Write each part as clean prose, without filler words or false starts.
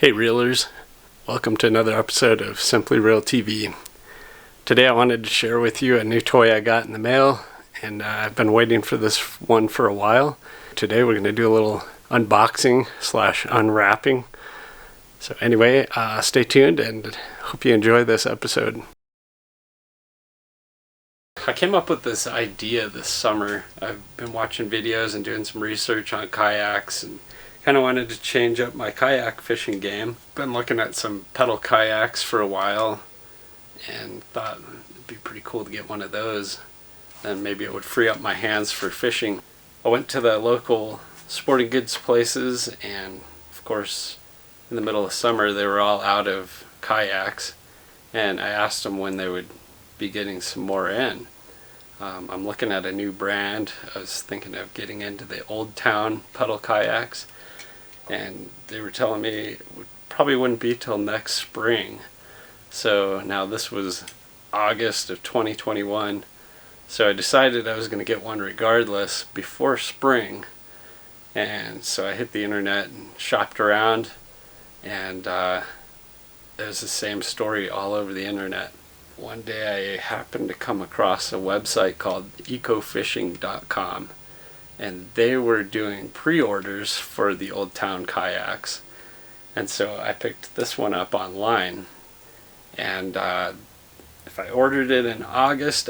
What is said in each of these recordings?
Hey reelers, welcome to another episode of Simply Real TV. Today I wanted to share with you a new toy I got in the mail, and I've been waiting for this one for a while. Today we're going to do a little unboxing / unwrapping. So anyway, stay tuned and hope you enjoy this episode. I came up with this idea this summer. I've been watching videos and doing some research on kayaks and kind of wanted to change up my kayak fishing game. Been looking at some pedal kayaks for a while and thought it'd be pretty cool to get one of those. Then maybe it would free up my hands for fishing. I went to the local sporting goods places, and of course in the middle of summer they were all out of kayaks, and I asked them when they would be getting some more in. I'm looking at a new brand. I was thinking of getting into the Old Town pedal kayaks, and they were telling me it probably wouldn't be till next spring. So now this was August of 2021, so I decided I was going to get one regardless before spring. And so I hit the internet and shopped around, and it was the same story all over the internet. One day I happened to come across a website called ecofishing.com, and they were doing pre-orders for the Old Town kayaks, and so I picked this one up online. And if I ordered it in August,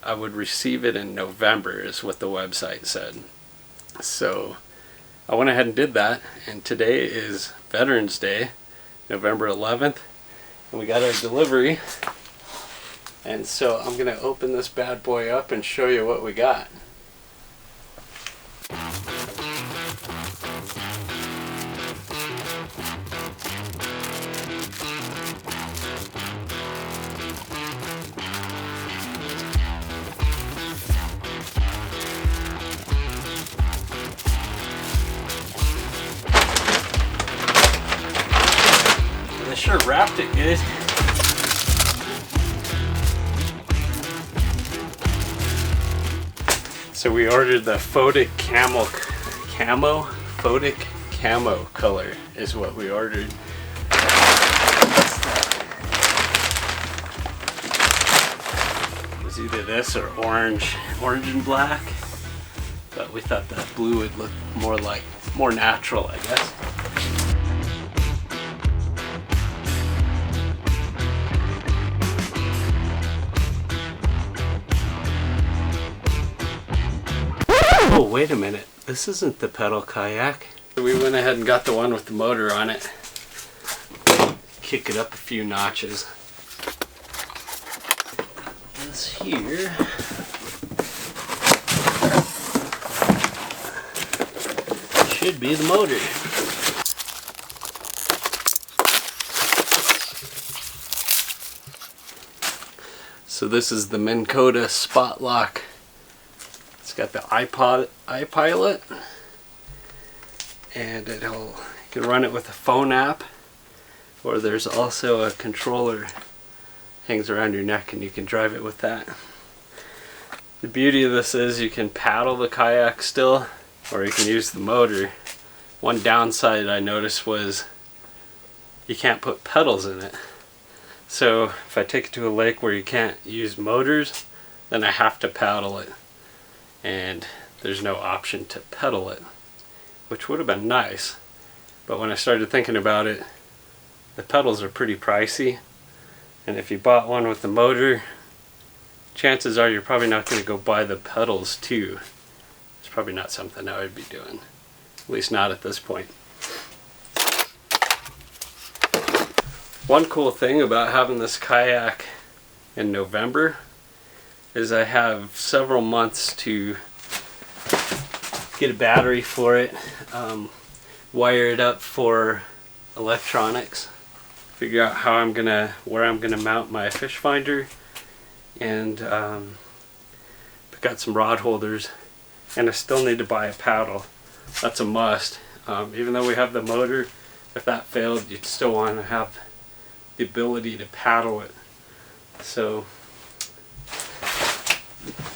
I would receive it in November is what the website said. So I went ahead and did that, and today is Veterans Day, November 11th, and we got our delivery. And so I'm going to open this bad boy up and show you what we got. They sure wrapped it good. So we ordered the Photic Photic Camo color is what we ordered. It was either this or orange and black, but we thought that blue would look more natural, I guess. Oh, wait a minute. This isn't the pedal kayak. We went ahead and got the one with the motor on it. Kick it up a few notches. This here should be the motor. So this is the Minn Kota Spot Lock. It's got the iPilot, and you can run it with a phone app, or there's also a controller hangs around your neck and you can drive it with that. The beauty of this is you can paddle the kayak still, or you can use the motor. One downside I noticed was you can't put pedals in it. So if I take it to a lake where you can't use motors, then I have to paddle it. And there's no option to pedal it, which would have been nice. But when I started thinking about it, the pedals are pretty pricey, and if you bought one with the motor, chances are you're probably not going to go buy the pedals too. It's probably not something I would be doing, at least not at this point. One cool thing about having this kayak in November is I have several months to get a battery for it, wire it up for electronics, figure out where I'm gonna mount my fish finder, and pick out some rod holders. And I still need to buy a paddle. That's a must. Even though we have the motor, if that failed, you'd still want to have the ability to paddle it. So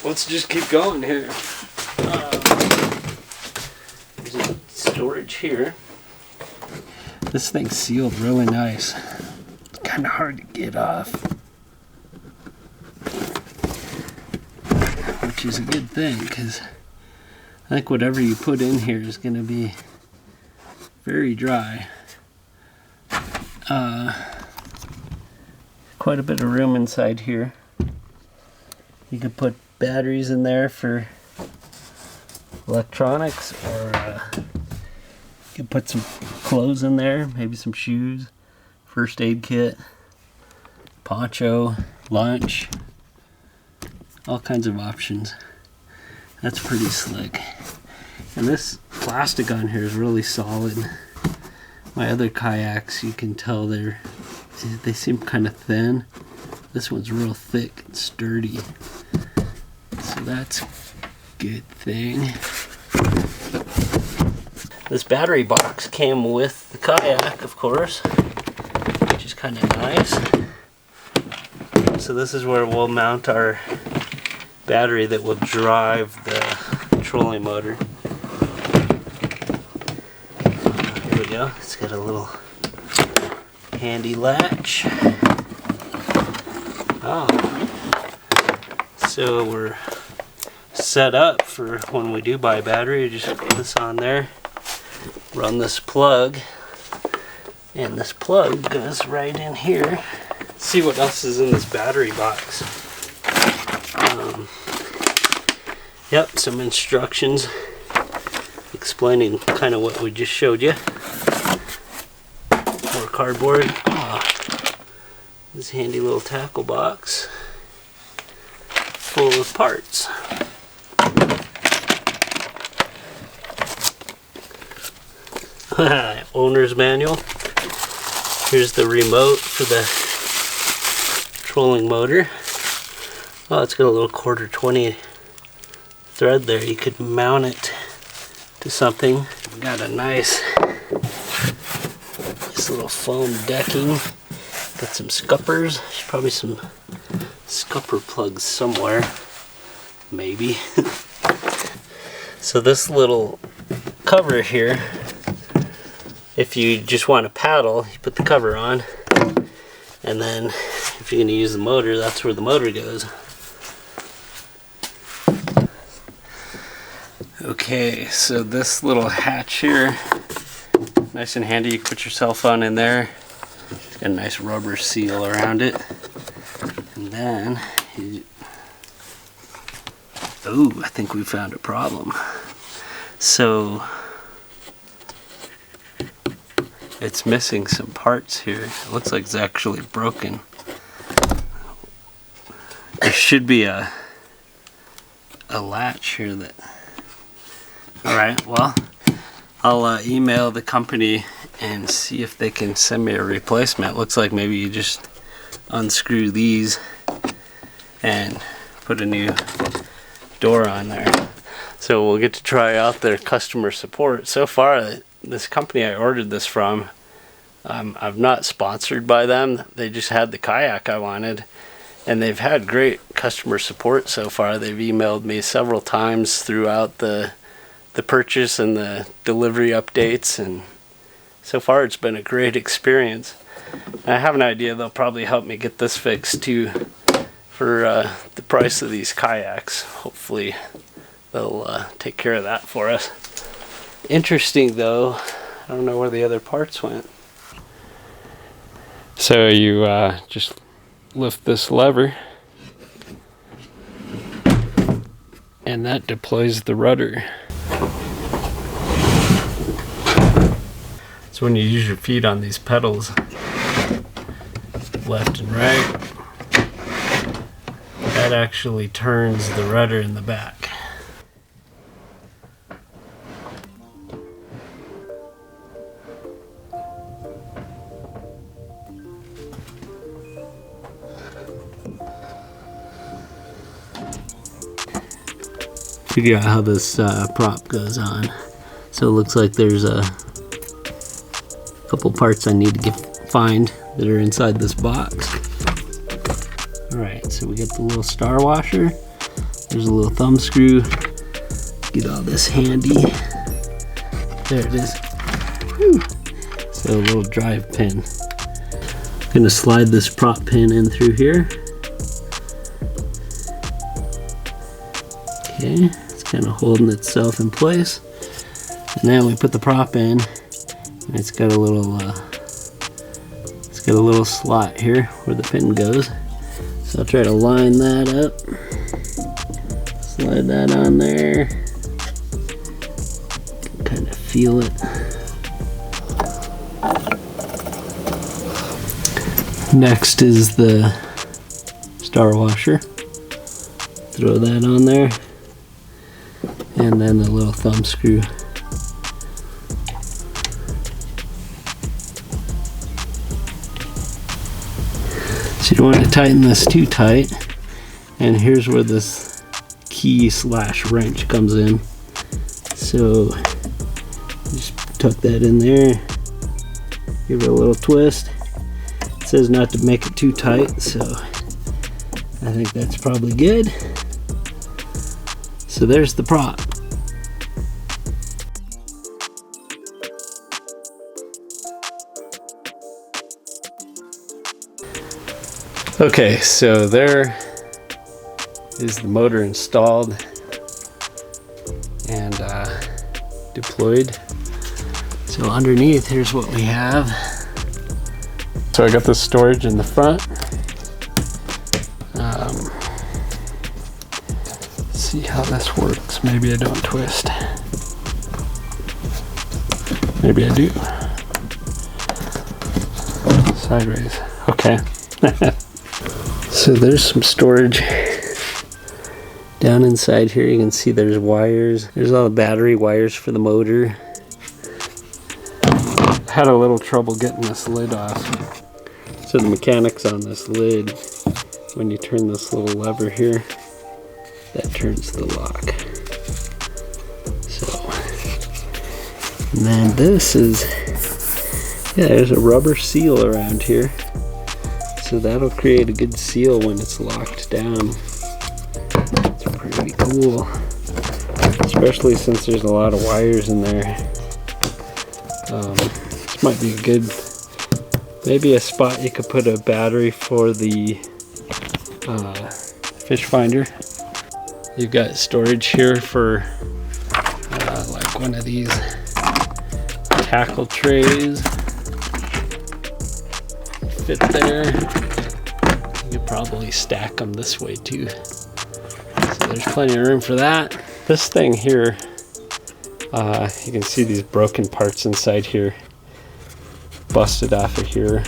let's just keep going here. There's storage here. This thing's sealed really nice. It's kind of hard to get off, which is a good thing, because I think whatever you put in here is going to be very dry. Quite a bit of room inside here. You could put batteries in there for electronics, or you could put some clothes in there, maybe some shoes, first aid kit, poncho, lunch, all kinds of options. That's pretty slick. And this plastic on here is really solid. My other kayaks, you can tell they seem kind of thin. This one's real thick and sturdy. So that's a good thing. This battery box came with the kayak, of course, which is kind of nice. So this is where we'll mount our battery that will drive the trolling motor. Here we go. It's got a little handy latch. So we're set up for when we do buy a battery. Just put this on there, run this plug, and this plug goes right in here. Let's see what else is in this battery box. Yep, some instructions explaining kind of what we just showed you. More cardboard. This handy little tackle box full of parts. Owner's manual. Here's the remote for the trolling motor. Oh, it's got a little 1/4-20 thread there. You could mount it to something. We've got a nice little foam decking. Got some scuppers. There's probably some scupper plugs somewhere. Maybe. So this little cover here, if you just want to paddle, you put the cover on. And then if you're going to use the motor, that's where the motor goes. Okay, so this little hatch here, nice and handy. You can put your cell phone in there. It's got a nice rubber seal around it. And then, I think we found a problem. So, it's missing some parts here. It looks like it's actually broken. There should be a latch here that... Alright, well, I'll email the company and see if they can send me a replacement. Looks like maybe you just unscrew these and put a new door on there. So we'll get to try out their customer support. So far, this company I ordered this from, I'm not sponsored by them. They just had the kayak I wanted, and they've had great customer support so far. They've emailed me several times throughout the purchase and the delivery updates, and so far it's been a great experience. I have an idea they'll probably help me get this fixed too for the price of these kayaks. Hopefully they'll take care of that for us. Interesting though, I don't know where the other parts went. So you just lift this lever and that deploys the rudder. So when you use your feet on these pedals, left and right, that actually turns the rudder in the back. Figure out how this prop goes on. So it looks like there's a couple parts I need to find that are inside this box. Alright, so we get the little star washer. There's a little thumb screw. Get all this handy. There it is. Whew. So a little drive pin. I'm gonna slide this prop pin in through here. Okay, it's kind of holding itself in place. And now we put the prop in, and it's got a little slot here where the pin goes. So I'll try to line that up. Slide that on there. Kind of feel it. Next is the star washer. Throw that on there. And then the little thumb screw. So you don't want to tighten this too tight. And here's where this key / wrench comes in. So just tuck that in there. Give it a little twist. It says not to make it too tight, so I think that's probably good. So there's the prop. Okay, so there is the motor installed and deployed. So underneath, here's what we have. So I got the storage in the front. See how this works. Maybe I don't twist. Maybe I do. Sideways. Okay. So there's some storage down inside here. You can see there's wires. There's all the battery wires for the motor. Had a little trouble getting this lid off. So the mechanics on this lid, when you turn this little lever here, that turns the lock. So, and then this is, yeah, there's a rubber seal around here. So that'll create a good seal when it's locked down. It's pretty cool. Especially since there's a lot of wires in there. This might be a good, maybe a spot you could put a battery for the fish finder. You've got storage here for like one of these tackle trays. Fit there. You could probably stack them this way too. So there's plenty of room for that. This thing here, you can see these broken parts inside here, busted off of here.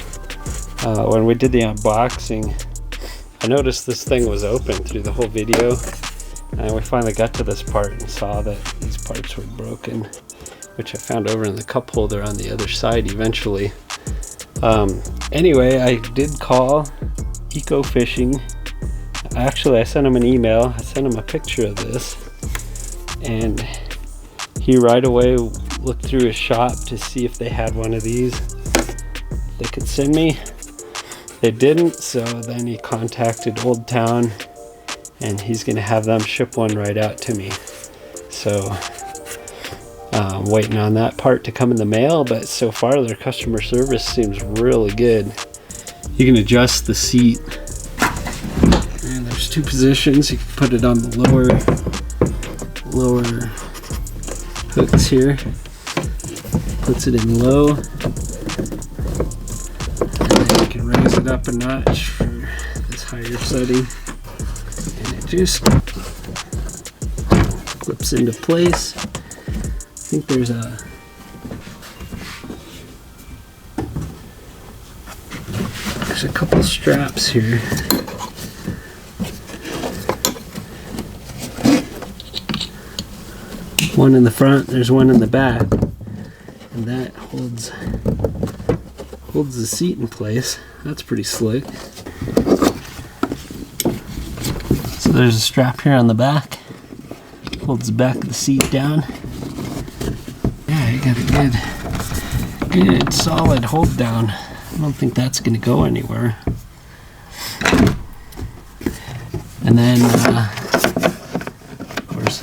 When we did the unboxing, I noticed this thing was open through the whole video, and we finally got to this part and saw that these parts were broken, which I found over in the cup holder on the other side eventually. Anyway, I did call Eco Fishing. Actually, I sent him an email. I sent him a picture of this, and he right away looked through his shop to see if they had one of these they could send me. They didn't, so then he contacted Old Town, and he's gonna have them ship one right out to me. So I'm waiting on that part to come in the mail, but so far their customer service seems really good. You can adjust the seat, and there's two positions. You can put it on the lower hooks here. Puts it in low, and then you can raise it up a notch for this higher setting, and it just clips into place. I think there's a couple straps here. One in the front, there's one in the back, and that holds the seat in place. That's pretty slick. So there's a strap here on the back, holds the back of the seat down. Yeah, you got a good solid hold down. I don't think that's going to go anywhere. And then, of course,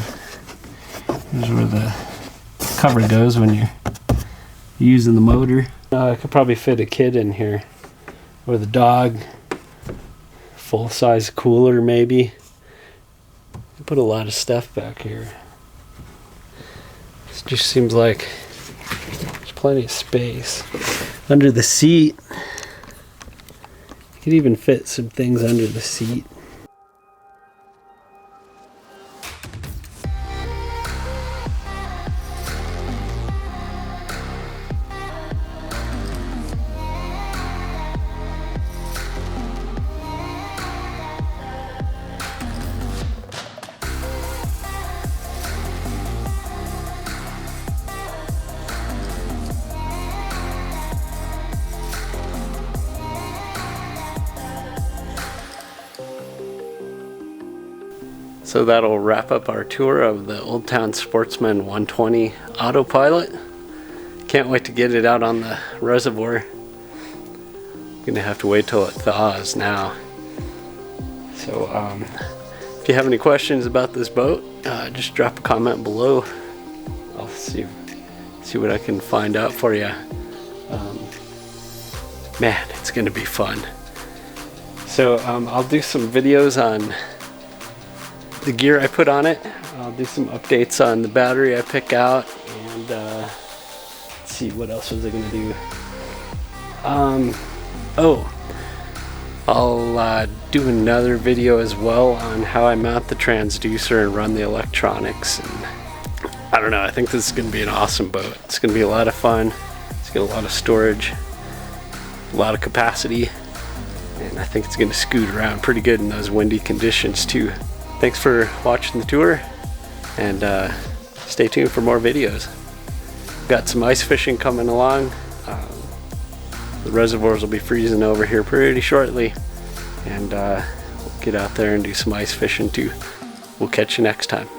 here's where the cover goes when you're using the motor. I could probably fit a kid in here, or the dog. Full-size cooler maybe. Put a lot of stuff back here. It just seems like there's plenty of space. Under the seat, you could even fit some things under the seat. So that'll wrap up our tour of the Old Town Sportsman 120 autopilot. Can't wait to get it out on the reservoir. Gonna have to wait till it thaws now. So if you have any questions about this boat, just drop a comment below. I'll see what I can find out for you. Man, it's gonna be fun. So I'll do some videos on the gear I put on it. I'll do some updates on the battery I pick out, and let's see, what else was I gonna do? I'll do another video as well on how I mount the transducer and run the electronics. And I don't know, I think this is gonna be an awesome boat. It's gonna be a lot of fun. It's got a lot of storage, a lot of capacity, and I think it's gonna scoot around pretty good in those windy conditions too. Thanks for watching the tour, and stay tuned for more videos. Got some ice fishing coming along. The reservoirs will be freezing over here pretty shortly, and we'll get out there and do some ice fishing too. We'll catch you next time.